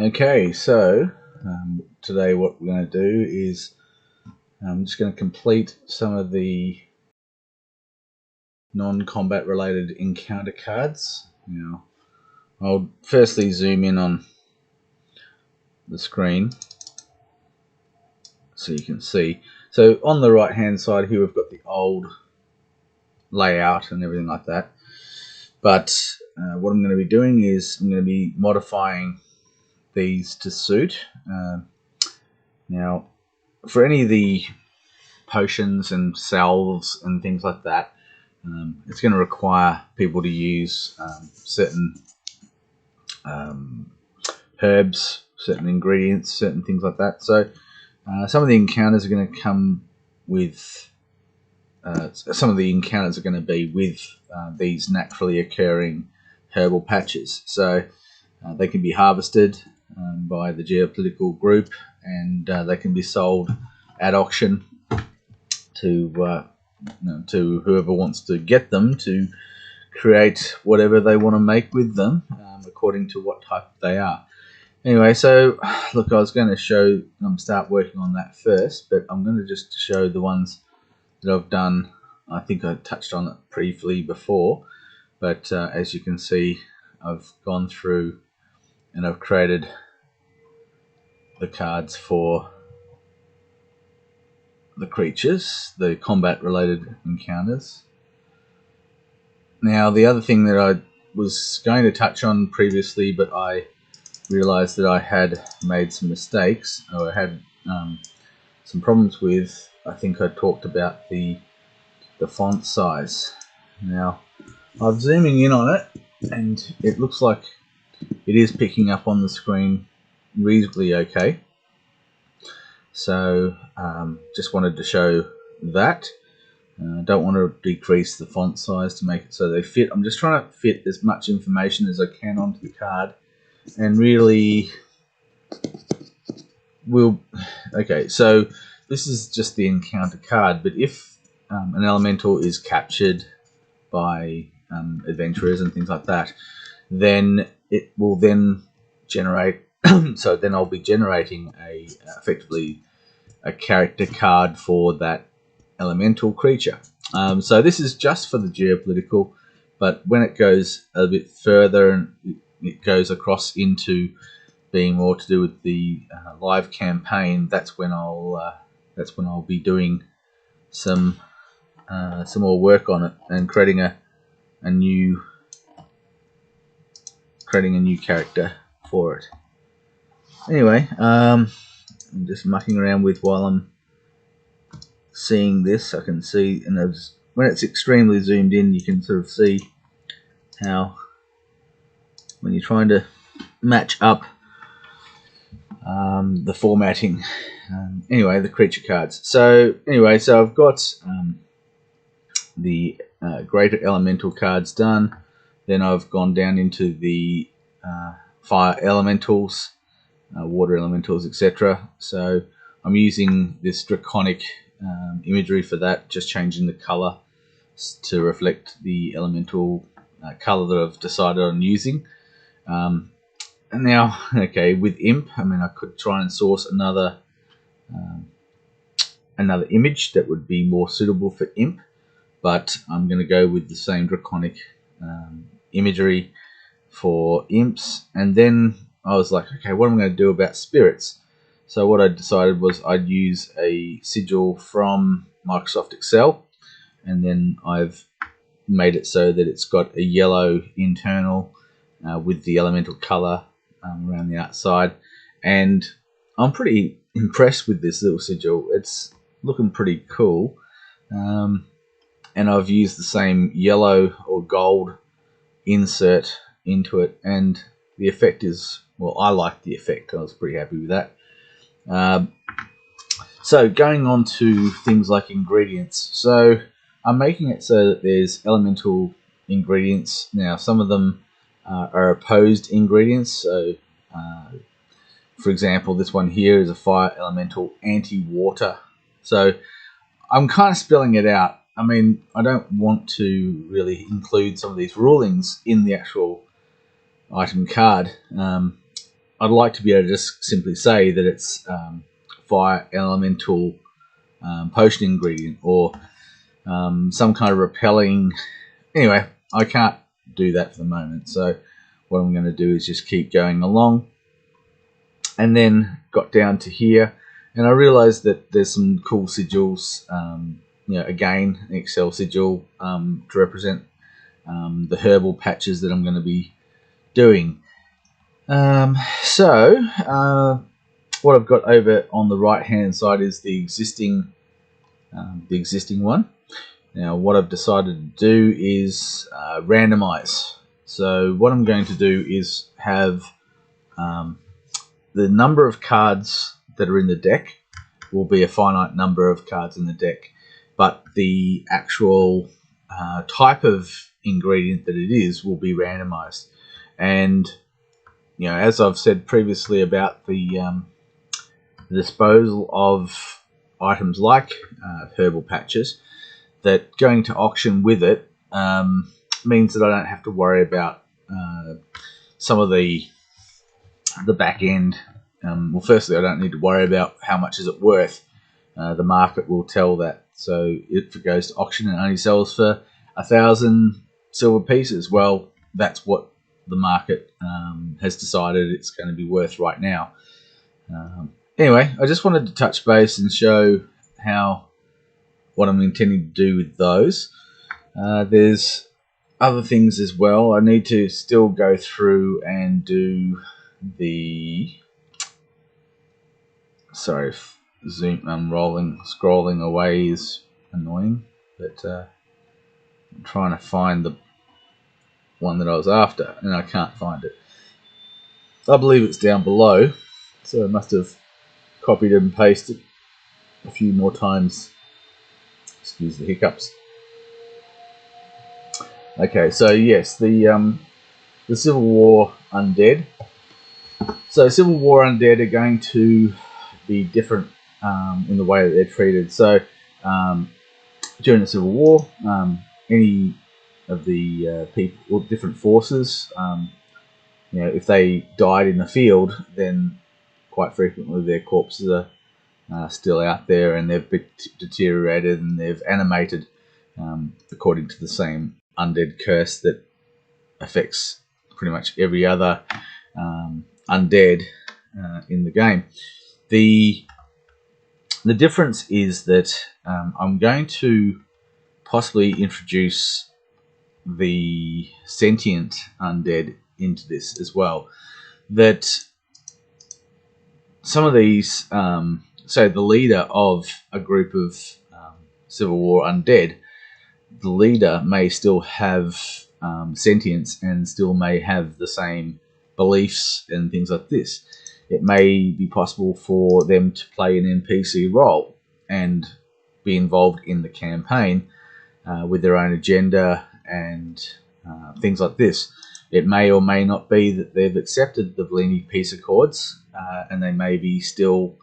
Okay, so today what we're going to do is I'm just going to complete some of the non-combat related encounter cards. Now, I'll firstly zoom in on the screen so you can see. So on the right hand side here we've got the old layout and everything like that. But what I'm going to be doing is I'm going to be modifying these to suit. Now, for any of the potions and salves and things like that, it's going to require people to use certain herbs, certain ingredients, certain things like that. So some of the encounters are going to come with some of the encounters are going to be with these naturally occurring herbal patches. So they can be harvested by the geopolitical group, and they can be sold at auction to to whoever wants to get them to create whatever they want to make with them, according to what type they are. Anyway, so look, I was going to start working on that first, but I'm going to just show the ones that I've done. I think I touched on it briefly before, but as you can see, I've gone through and I've created the cards for the creatures, the combat related encounters. Now, the other thing that I was going to touch on previously, but I realized that I had made some mistakes, or I had some problems with. I think I talked about the font size. Now, I'm zooming in on it, and it looks like it is picking up on the screen reasonably okay. So, just wanted to show that. Don't want to decrease the font size to make it so they fit. I'm just trying to fit as much information as I can onto the card, and really okay, so this is just the encounter card, but if an elemental is captured by adventurers and things like that, then it will then generate so then I'll be generating effectively a character card for that elemental creature. So this is just for the geopolitical, but when it goes a bit further and it goes across into being more to do with the live campaign, that's when I'll be doing some more work on it and creating a new character for it. Anyway, I'm just mucking around with while I'm seeing this. I can see, and when it's extremely zoomed in, you can sort of see how when you're trying to match up the formatting. Anyway, the creature cards. So anyway, so I've got the greater elemental cards done. Then I've gone down into the fire elementals, water elementals, etc. So I'm using this draconic imagery for that, just changing the color to reflect the elemental color that I've decided on using. And now, okay, with imp, I mean, I could try and source another image that would be more suitable for imp, but I'm going to go with the same draconic imagery for imps. And then I was like, okay, what am I going to do about spirits? So what I decided was I'd use a sigil from Microsoft Excel, and then I've made it so that it's got a yellow internal with the elemental color around the outside. And I'm pretty impressed with this little sigil. It's looking pretty cool. And I've used the same yellow or gold insert into it, and the effect is, well, I like the effect. I was pretty happy with that. So going on to things like ingredients. So I'm making it so that there's elemental ingredients. Now, some of them are opposed ingredients. So, for example, this one here is a fire elemental anti-water. So I'm kind of spelling it out. I mean, I don't want to really include some of these rulings in the actual item card. I'd like to be able to just simply say that it's fire elemental potion ingredient, or some kind of repelling. Anyway, I can't do that for the moment, so what I'm going to do is just keep going along. And then got down to here, and I realized that there's some cool sigils, again, an Excel sigil to represent the herbal patches that I'm going to be doing. So what I've got over on the right hand side is the existing one. Now what I've decided to do is randomize. So what I'm going to do is have the number of cards that are in the deck will be a finite number of cards in the deck, but the actual type of ingredient that it is will be randomized. And as I've said previously about the disposal of items like herbal patches, that going to auction with it means that I don't have to worry about some of the back end. Well, firstly, I don't need to worry about how much is it worth. The market will tell that. So if it goes to auction and only sells for 1,000 silver pieces, well, that's what the market has decided it's going to be worth right now. Anyway, I just wanted to touch base and show what I'm intending to do with those. There's other things as well. I need to still go through and do the... Sorry if scrolling away is annoying, but I'm trying to find the one that I was after, and I can't find it. I believe it's down below, so I must have copied and pasted a few more times. Excuse the hiccups. Okay, so yes, the Civil War undead. So Civil War undead are going to be different in the way that they're treated. So during the Civil War, any of the people or different forces, if they died in the field, then quite frequently their corpses are still out there, and they've deteriorated and they've animated according to the same undead curse that affects pretty much every other undead in the game. The difference is that I'm going to possibly introduce the sentient undead into this as well. That some of these, so the leader of a group of Civil War undead, the leader may still have sentience and still may have the same beliefs and things like this. It may be possible for them to play an NPC role and be involved in the campaign with their own agenda and things like this. It may or may not be that they've accepted the Bellini Peace Accords, and they may be still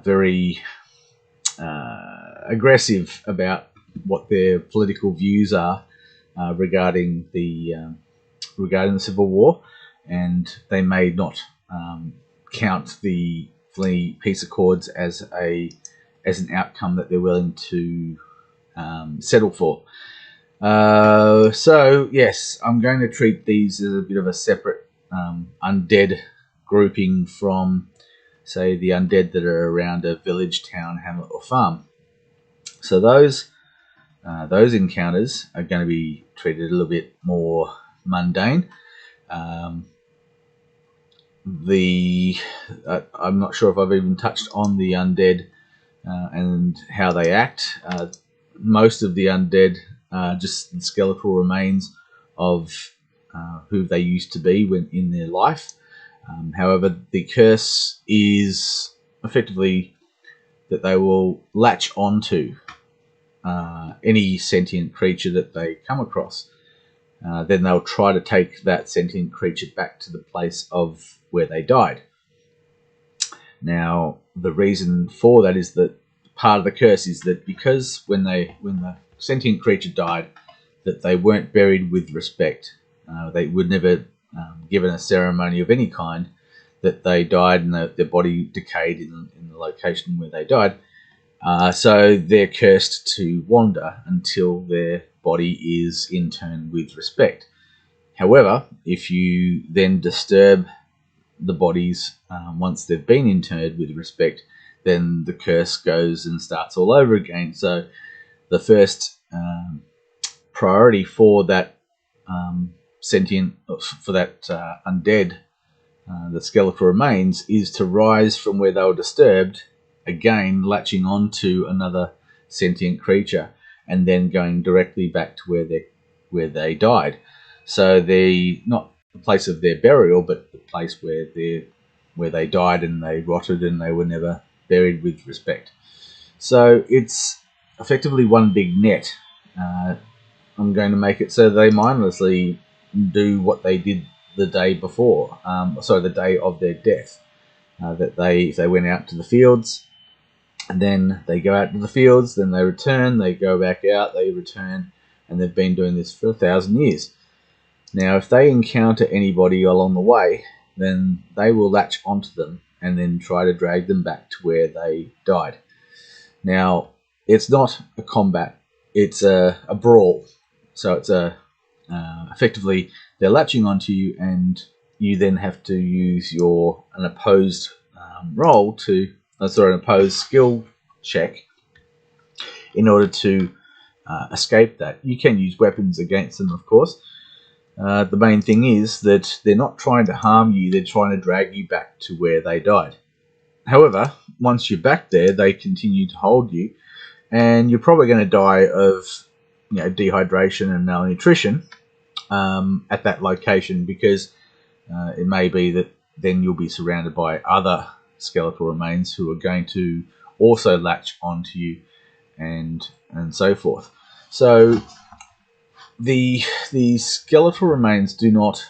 very aggressive about what their political views are regarding the Civil War, and they may not count the Bellini Peace Accords as an outcome that they're willing to settle for. So yes, I'm going to treat these as a bit of a separate undead grouping from, say, the undead that are around a village, town, hamlet, or farm. So those encounters are going to be treated a little bit more mundane. I'm not sure if I've even touched on the undead and how they act. Most of the undead are just skeletal remains of who they used to be when in their life. However, the curse is effectively that they will latch onto any sentient creature that they come across. Then they'll try to take that sentient creature back to the place of where they died. Now, the reason for that is that part of the curse is that because when the sentient creature died, that they weren't buried with respect. They were never given a ceremony of any kind that they died and their body decayed in the location where they died. So they're cursed to wander until their body is interned with respect. However, if you then disturb the bodies once they've been interred with respect, then the curse goes and starts all over again. So the first priority for that undead, the skeletal remains, is to rise from where they were disturbed, again latching on to another sentient creature, and then going directly back to where they died. So not the place of their burial, but the place where they died and they rotted and they were never buried with respect. So it's effectively one big net. I'm going to make it so they mindlessly do what they did the day before, the day of their death. If they went out to the fields, and then they go out to the fields, then they return, they go back out, they return, and they've been doing this for 1,000 years. Now, if they encounter anybody along the way, then they will latch onto them and then try to drag them back to where they died. Now, it's not a combat, it's a brawl. So it's effectively they're latching onto you, and you then have to use an opposed an opposed skill check in order to escape that. You can use weapons against them, of course. The main thing is that they're not trying to harm you, they're trying to drag you back to where they died. However, once you're back there, they continue to hold you, and you're probably going to die of dehydration and malnutrition at that location, because it may be that then you'll be surrounded by other skeletal remains who are going to also latch onto you, and so forth. So the skeletal remains do not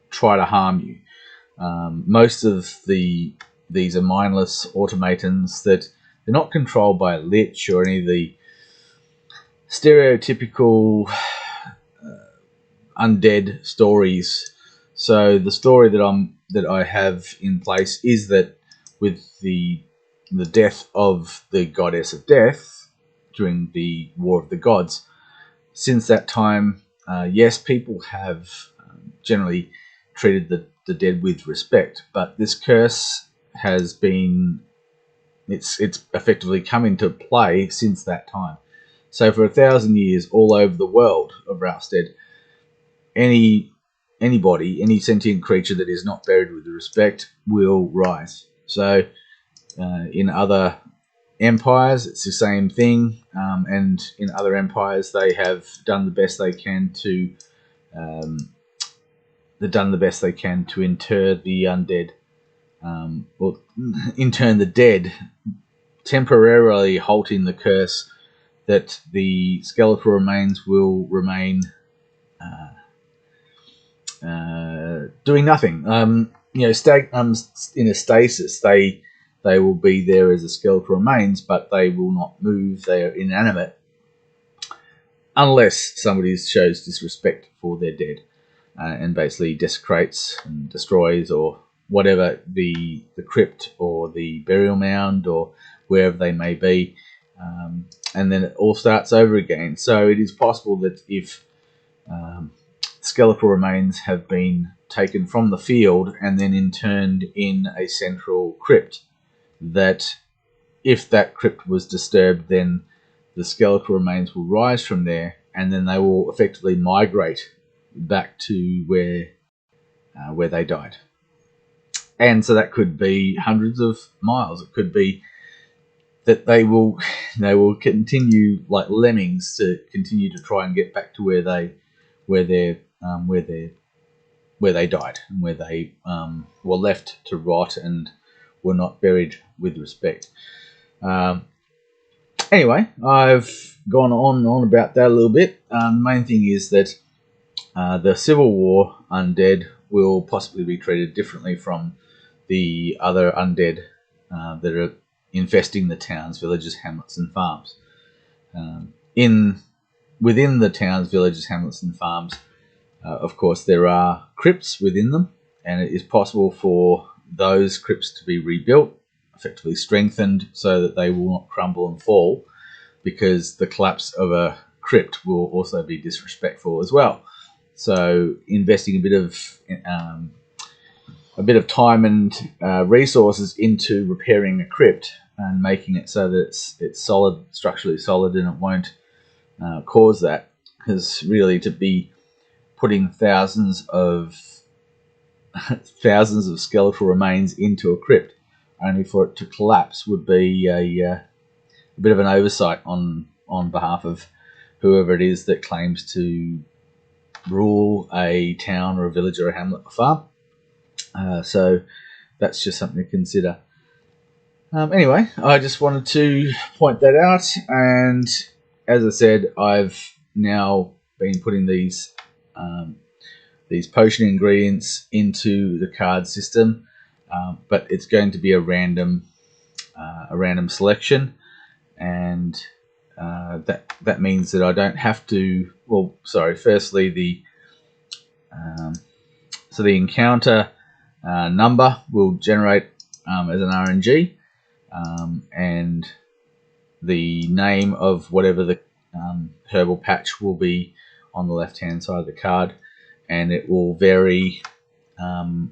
try to harm you. Most of these are mindless automatons that they're not controlled by a lich or any of the stereotypical undead stories. So the story that I have in place is that with the death of the goddess of death during the War of the Gods, since that time, yes, people have generally treated the dead with respect, but this curse has been it's effectively come into play since that time. So for 1,000 years, all over the world of Ralstead, anybody, any sentient creature that is not buried with respect will rise. So in other empires, it's the same thing, and in other empires, they have done the best they can to inter the undead, or intern the dead, temporarily halting the curse that the skeletal remains will remain doing nothing. In a stasis, they will be there as a skeletal remains, but they will not move. They are inanimate unless somebody shows disrespect for their dead and basically desecrates and destroys or whatever the crypt or the burial mound or wherever they may be, and then it all starts over again. So it is possible that if skeletal remains have been taken from the field and then interned in a central crypt, that if that crypt was disturbed, then the skeletal remains will rise from there, and then they will effectively migrate back to where they died. And so that could be hundreds of miles. It could be that they will continue like lemmings to continue to try and get back to where they died and where they were left to rot and were not buried with respect. Anyway, I've gone on and on about that a little bit. The main thing is that the Civil War undead will possibly be treated differently from the other undead that are infesting the towns, villages, hamlets, and farms. Within the towns, villages, hamlets, and farms, of course, there are crypts within them, and it is possible for those crypts to be rebuilt, effectively strengthened, so that they will not crumble and fall, because the collapse of a crypt will also be disrespectful as well. So investing a bit of time and resources into repairing a crypt and making it so that it's solid, structurally solid, and it won't cause that, because really to be putting thousands of skeletal remains into a crypt only for it to collapse would be a bit of an oversight on behalf of whoever it is that claims to rule a town or a village or a hamlet or farm. So that's just something to consider. Anyway, I just wanted to point that out, and as I said, I've now been putting these potion ingredients into the card system, but it's going to be a random selection, and that means that I don't have to. Well, sorry. Firstly, the encounter number will generate as an RNG, and the name of whatever the herbal patch will be on the left hand side of the card, and it will vary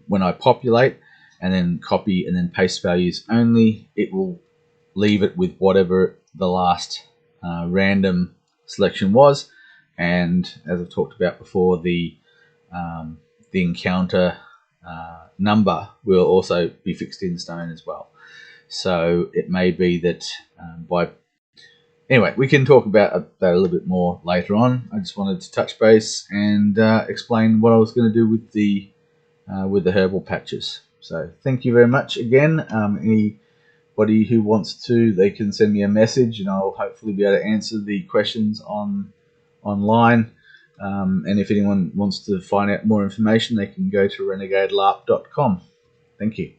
when I populate and then copy and then paste values only. It will leave it with whatever the last random selection was, and as I've talked about before, the encounter number will also be fixed in stone as well. So it may be that anyway, we can talk about that a little bit more later on. I just wanted to touch base and explain what I was going to do with the herbal patches. So thank you very much again. Anybody who wants to, they can send me a message, and I'll hopefully be able to answer the questions online. And if anyone wants to find out more information, they can go to renegadelarp.com. Thank you.